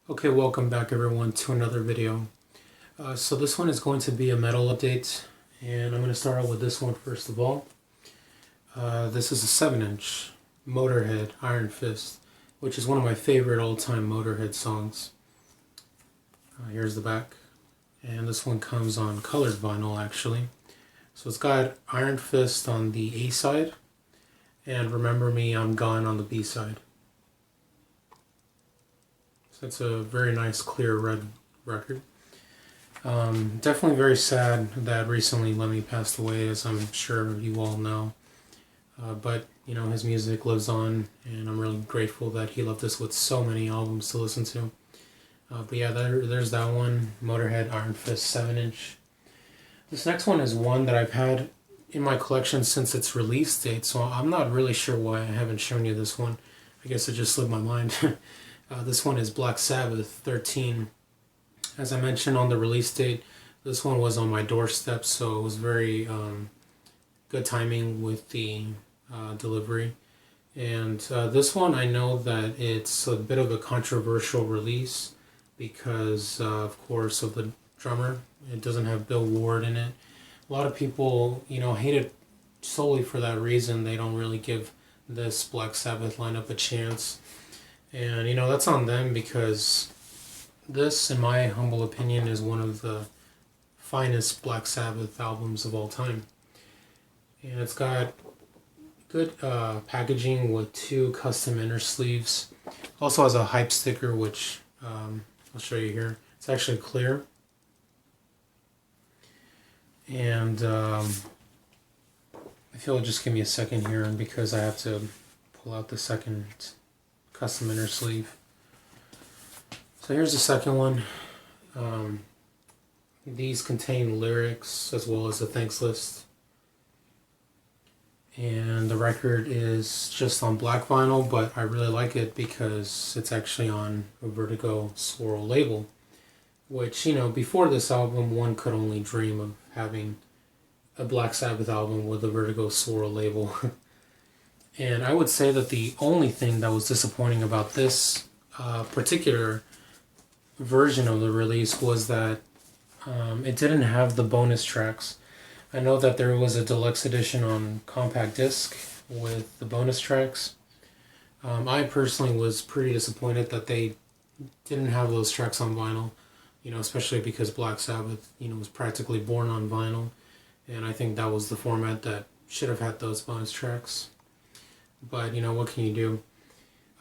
Okay, welcome back everyone to another video. So this one is going to be a metal update, and I'm going to start out with this one first of all. This is a 7-inch Motorhead Iron Fist, which is one of my favorite all-time Motorhead songs. Here's the back, and this one comes on colored vinyl actually. So it's got Iron Fist on the A side, and Remember Me, I'm Gone on the B side. So it's a very nice clear red record. Definitely very sad that recently Lemmy passed away, as I'm sure you all know. But you know, his music lives on, and I'm really grateful that he left us with so many albums to listen to. But yeah, there's that one, Motorhead Iron Fist 7-inch. This next one is one that I've had in my collection since its release date, so I'm not really sure why I haven't shown you this one. I guess it just slipped my mind. This one is Black Sabbath 13. As I mentioned on the release date, this one was on my doorstep, so it was very good timing with the delivery. And this one, I know that it's a bit of a controversial release because, of course, of the drummer. It doesn't have Bill Ward in it. A lot of people, hate it solely for that reason. They don't really give this Black Sabbath lineup a chance. And, that's on them, because this, in my humble opinion, is one of the finest Black Sabbath albums of all time. And it's got good packaging with 2 custom inner sleeves. Also has a hype sticker, which I'll show you here. It's actually clear. And if you'll just give me a second here, because I have to pull out the second custom inner sleeve. So here's the second one. These contain lyrics as well as a thanks list. And the record is just on black vinyl, but I really like it because it's actually on a Vertigo Swirl label, which, before this album, one could only dream of having a Black Sabbath album with a Vertigo Swirl label. And I would say that the only thing that was disappointing about this particular version of the release was that it didn't have the bonus tracks. I know that there was a deluxe edition on compact disc with the bonus tracks. I personally was pretty disappointed that they didn't have those tracks on vinyl, especially because Black Sabbath, was practically born on vinyl. And I think that was the format that should have had those bonus tracks. But, what can you do?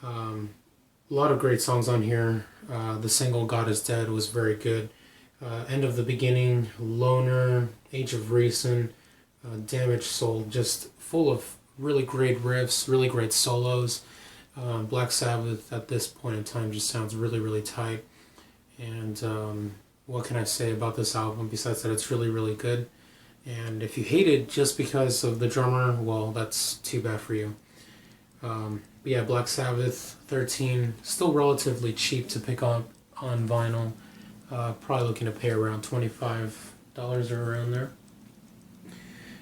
A lot of great songs on here. The single God is Dead was very good. End of the Beginning, Loner, Age of Reason, Damaged Soul, just full of really great riffs, really great solos. Black Sabbath at this point in time just sounds really, really tight. And what can I say about this album besides that it's really, really good? And if you hate it just because of the drummer, well, that's too bad for you. But yeah, Black Sabbath 13, still relatively cheap to pick up on vinyl. Probably looking to pay around $25 or around there.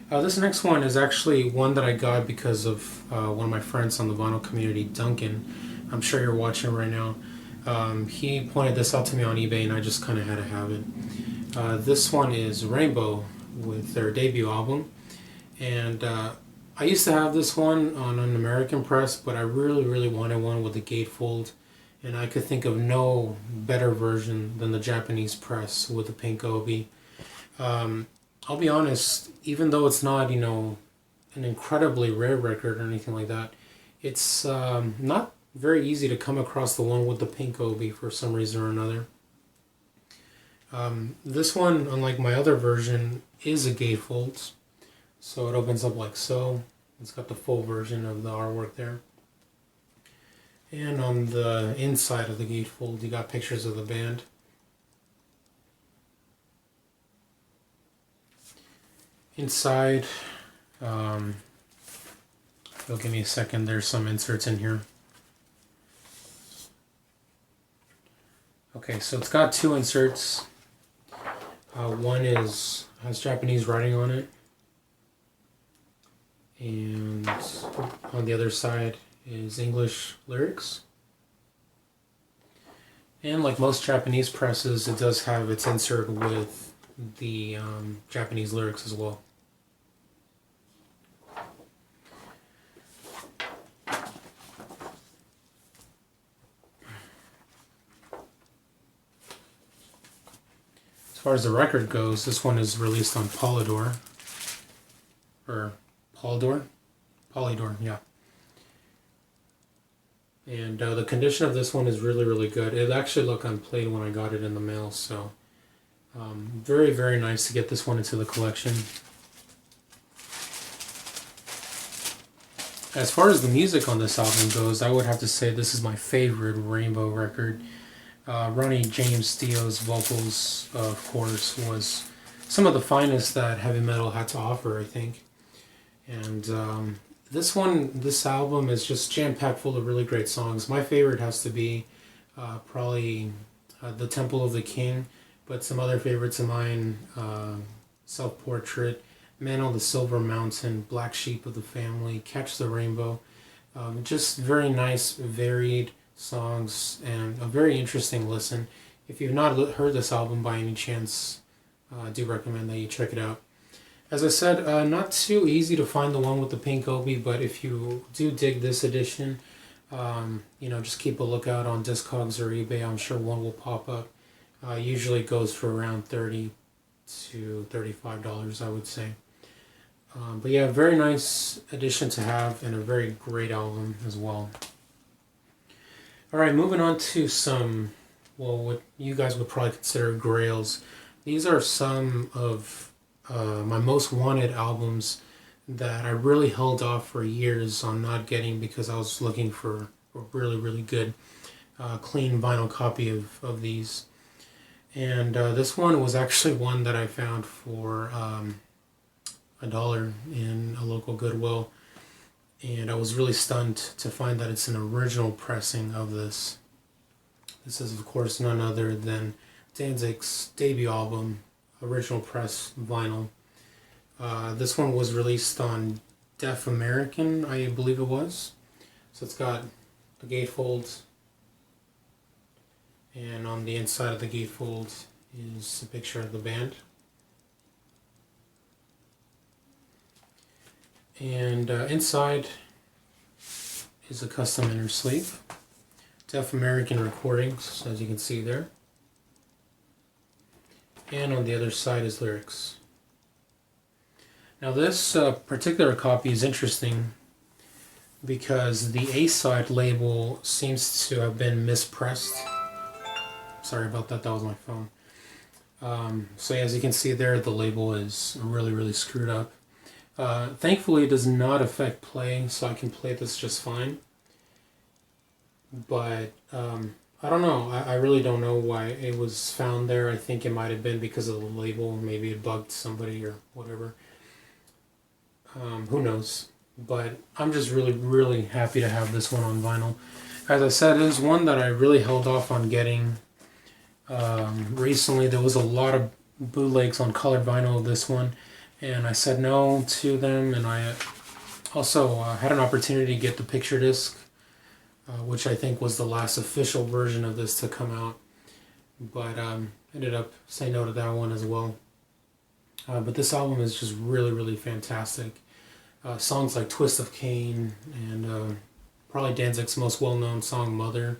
This next one is actually one that I got because of one of my friends on the vinyl community, Duncan. I'm sure you're watching right now. He pointed this out to me on eBay, and I just kind of had to have it. This one is Rainbow with their debut album. And I used to have this one on an American press, but I really, really wanted one with a gatefold. And I could think of no better version than the Japanese press with the pink obi. I'll be honest, even though it's not, an incredibly rare record or anything like that, it's not very easy to come across the one with the pink obi for some reason or another. This one, unlike my other version, is a gatefold. So it opens up like so. It's got the full version of the artwork there. And on the inside of the gatefold, you got pictures of the band. Inside, if you'll give me a second, there's some inserts in here. Okay, so it's got 2 inserts. One has Japanese writing on it. And on the other side is English lyrics. And like most Japanese presses, it does have its insert with the Japanese lyrics as well. As far as the record goes, this one is released on Polydor. Or Polydor? Polydor, yeah. And the condition of this one is really, really good. It actually looked unplayed when I got it in the mail, so very, very nice to get this one into the collection. As far as the music on this album goes, I would have to say this is my favorite Rainbow record. Ronnie James Dio's vocals, of course, was some of the finest that heavy metal had to offer, I think. And this album is just jam-packed full of really great songs. My favorite has to be probably The Temple of the King, but some other favorites of mine, Self-Portrait, Man on the Silver Mountain, Black Sheep of the Family, Catch the Rainbow. Just very nice, varied songs and a very interesting listen. If you've not heard this album by any chance, I do recommend that you check it out. As I said, not too easy to find the one with the pink obi, but if you do dig this edition, just keep a lookout on Discogs or eBay. I'm sure one will pop up. Usually goes for around $30 to $35, I would say. But yeah, very nice edition to have and a very great album as well. Alright, moving on to some, what you guys would probably consider grails. These are some of my most wanted albums that I really held off for years on not getting because I was looking for a really, really good clean vinyl copy of these. And this one was actually one that I found for $1 in a local Goodwill, and I was really stunned to find that it's an original pressing of this. This is, of course, none other than Danzig's debut album, original press vinyl. This one was released on Deaf American, I believe it was. So it's got a gatefold, and on the inside of the gatefold is a picture of the band. And inside is a custom inner sleeve. Deaf American recordings, as you can see there. And on the other side is lyrics. Now this particular copy is interesting because the A-side label seems to have been mispressed. Sorry about that, that was my phone. So as you can see there, the label is really, really screwed up. Thankfully, it does not affect play, so I can play this just fine. But I don't know. I really don't know why it was found there. I think it might have been because of the label. Maybe it bugged somebody or whatever. Who knows? But I'm just really, really happy to have this one on vinyl. As I said, it was one that I really held off on getting. Recently, there was a lot of bootlegs on colored vinyl of this one, and I said no to them, and I also had an opportunity to get the picture disc, which I think was the last official version of this to come out, but ended up saying no to that one as well. But this album is just really, really fantastic. Songs like Twist of Cain and probably Danzig's most well-known song, Mother.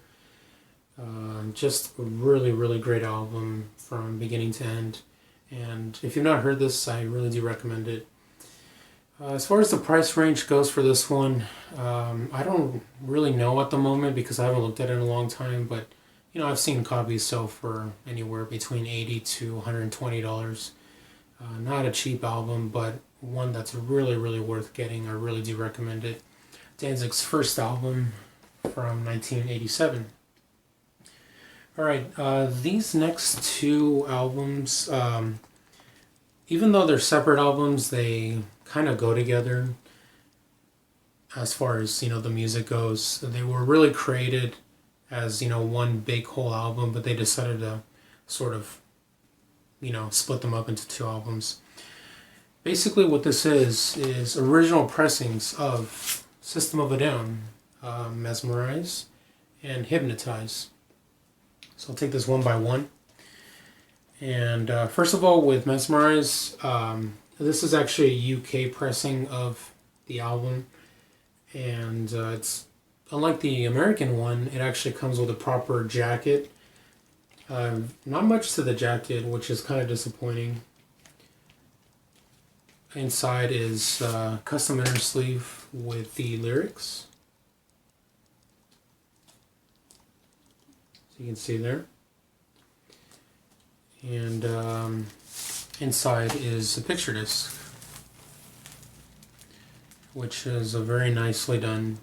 Just a really, really great album from beginning to end. And if you've not heard this, I really do recommend it. As far as the price range goes for this one, I don't really know at the moment because I haven't looked at it in a long time, but I've seen copies sell for anywhere between $80 to $120. Not a cheap album, but one that's really, really worth getting. I really do recommend it. Danzig's first album from 1987. Alright, these next two albums, even though they're separate albums, they kind of go together as far as, the music goes. They were really created as, one big whole album, but they decided to sort of, split them up into two albums. Basically what this is original pressings of System of a Down, Mesmerize, and Hypnotize. So I'll take this one by one. And first of all, with Mesmerize, this is actually a UK pressing of the album. And it's unlike the American one, it actually comes with a proper jacket. Not much to the jacket, which is kind of disappointing. Inside is custom inner sleeve with the lyrics. So you can see there. And inside is a picture disc, which is a very nicely done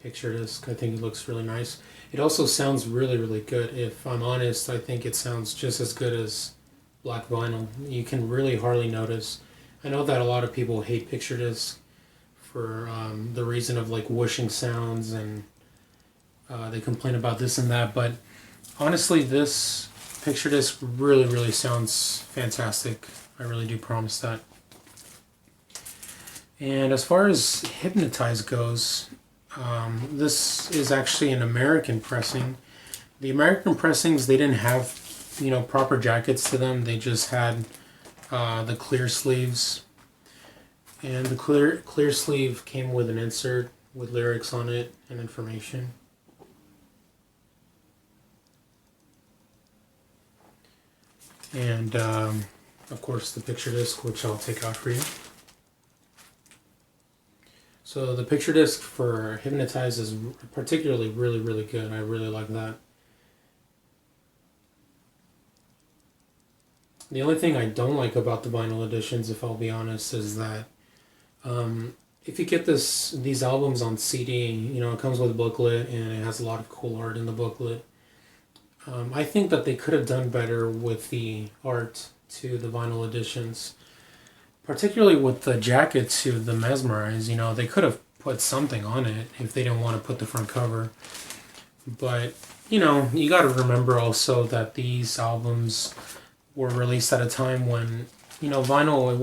picture disc. I think it looks really nice. It also sounds really, really good. If I'm honest, I think it sounds just as good as black vinyl. You can really hardly notice. I know that a lot of people hate picture disc for the reason of like whooshing sounds, and they complain about this and that, but honestly, this picture disc really, really sounds fantastic. I really do promise that. And as far as Hypnotize goes, this is actually an American pressing. The American pressings, they didn't have, you know, proper jackets to them. They just had the clear sleeves. And the clear sleeve came with an insert with lyrics on it and information. And of course the picture disc, which I'll take out for you. So the picture disc for Hypnotize is particularly really, really good. I really like that. The only thing I don't like about the vinyl editions, if I'll be honest, is that if you get these albums on CD, you know, it comes with a booklet and it has a lot of cool art in the booklet. I think that they could have done better with the art to the vinyl editions, particularly with the jacket to the Mesmerize. You know, they could have put something on it if they didn't want to put the front cover. But, you know, you got to remember also that these albums were released at a time when, you know, vinyl, it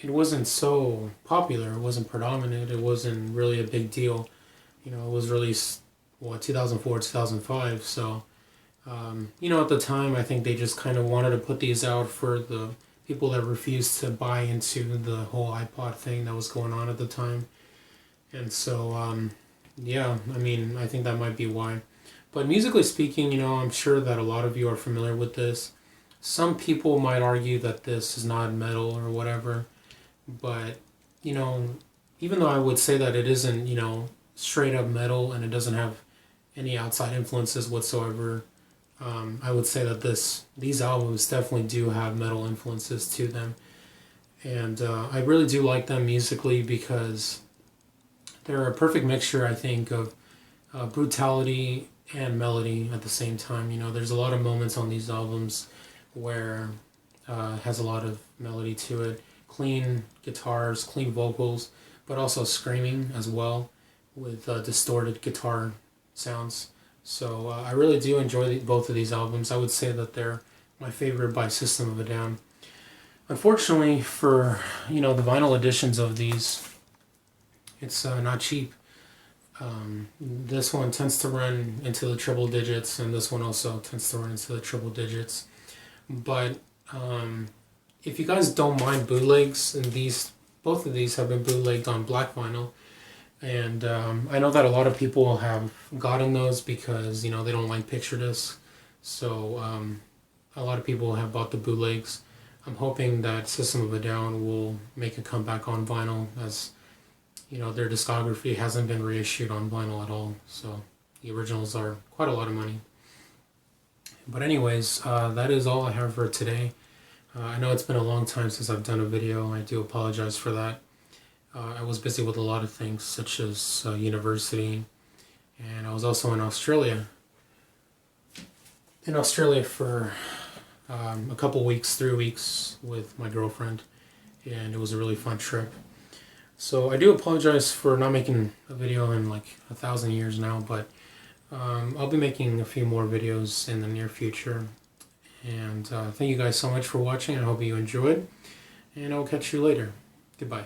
wasn't so popular, it wasn't predominant, it wasn't really a big deal. You know, it was released, 2004, 2005, so, you know, at the time, I think they just kind of wanted to put these out for the people that refused to buy into the whole iPod thing that was going on at the time. And so, yeah, I mean, I think that might be why. But musically speaking, you know, I'm sure that a lot of you are familiar with this. Some people might argue that this is not metal or whatever, but, you know, even though I would say that it isn't, you know, straight up metal and it doesn't have any outside influences whatsoever, I would say that these albums definitely do have metal influences to them. And I really do like them musically because they're a perfect mixture, I think, of brutality and melody at the same time. You know, there's a lot of moments on these albums where it has a lot of melody to it. Clean guitars, clean vocals, but also screaming as well with distorted guitar sounds. So I really do enjoy both of these albums. I would say that they're my favorite by System of a Down. Unfortunately for, you know, the vinyl editions of these, it's not cheap. This one tends to run into the triple digits, and this one also tends to run into the triple digits. But if you guys don't mind bootlegs, and both of these have been bootlegged on black vinyl, and I know that a lot of people have gotten those because, you know, they don't like picture discs. So a lot of people have bought the bootlegs. I'm hoping that System of a Down will make a comeback on vinyl, as, you know, their discography hasn't been reissued on vinyl at all. So the originals are quite a lot of money. But anyways, that is all I have for today. I know it's been a long time since I've done a video. I do apologize for that. I was busy with a lot of things, such as university, and I was also in Australia. In Australia for a couple weeks, 3 weeks with my girlfriend, and it was a really fun trip. So I do apologize for not making a video in like 1,000 years now, but I'll be making a few more videos in the near future. And thank you guys so much for watching. I hope you enjoyed, and I'll catch you later. Goodbye.